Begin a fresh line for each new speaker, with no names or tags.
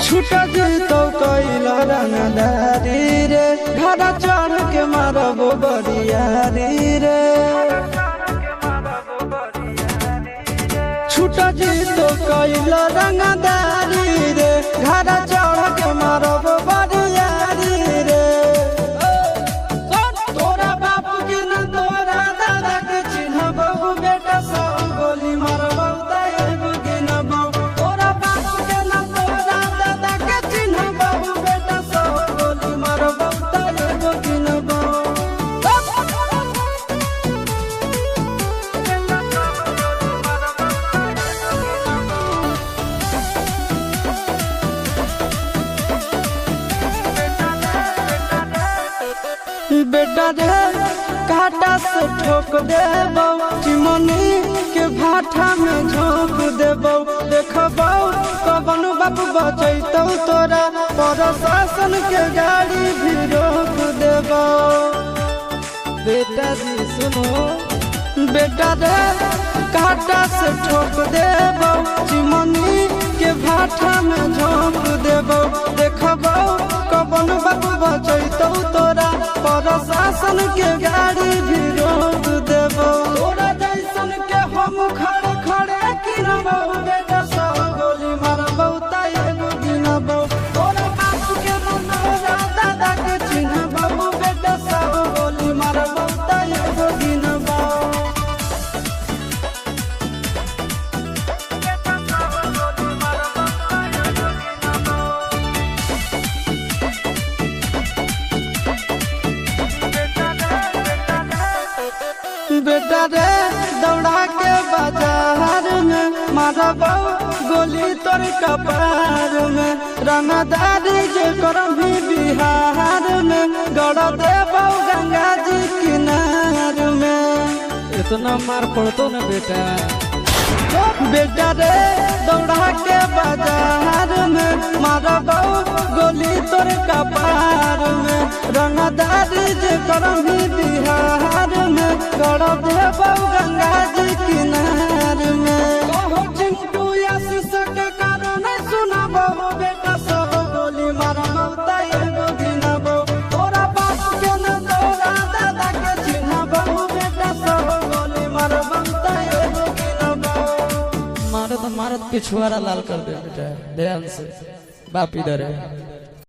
छूटा जीतो कैला रंगदारी रे घर चढ़ के मारबो बरियारी रे छूटा जीतो कैला रंगदारी रे घर चढ़ के मारबो बरियारी रे तोरा बाप के न तोरा दादा के चिन्हबो बेटा सब गोली मारबो ताएबो के न तोरा बाप के न तोरा दादा के चिन्हबो बेटा सब गोली मारबो ताएबो के न बेटा रे काटा से ठोक देबो चिमनी के भाठा में झोंक देबो देखबो कवन बाप बचैतौ तोरा प्रशासन के गाड़ी भी रोक देबो बेटा जी सुनो बेटा रे काटा से ठोक देबो चिमनी के भाठा में झोंक देबो देखबो कवन बाप बचैतौ तोरा प्रशासन के गाड़ी भी रोक देबो तोरा जैसन के हम खड़े खड़े किनबो बेटा सब गोली मारबो ताएगो गिनबो तोरा बाप के तोरा दादा के चिन्हबो बेटा सब गोली मारबो ताएगो गिनबो बेटा रे दौड़ा के बाजार में मारबो गोली तोर कपार में रंगदारी जे करम भी बिहार में गड़ देबो गंगा जी किनार में
इतना मार पड़तो न बेटा
बेटा रे दौड़ा के बाजार में मारबो गोली तोर कपार में रंगदारी जे करम भी बिहार में गड़ देबो गंगा जी किनार में कहो चिंटू आशीष के कारण सुनबो बेटा सब गोली मारबो ताएगो गिनबो तोरा बाप के न तोरा दादा के चिन्हबो बेटा सब गोली मारबो ताएगो गिनबो
मारत मारत पिछुआरा लाल कर दे बेटा ध्यान से बाप इधर है।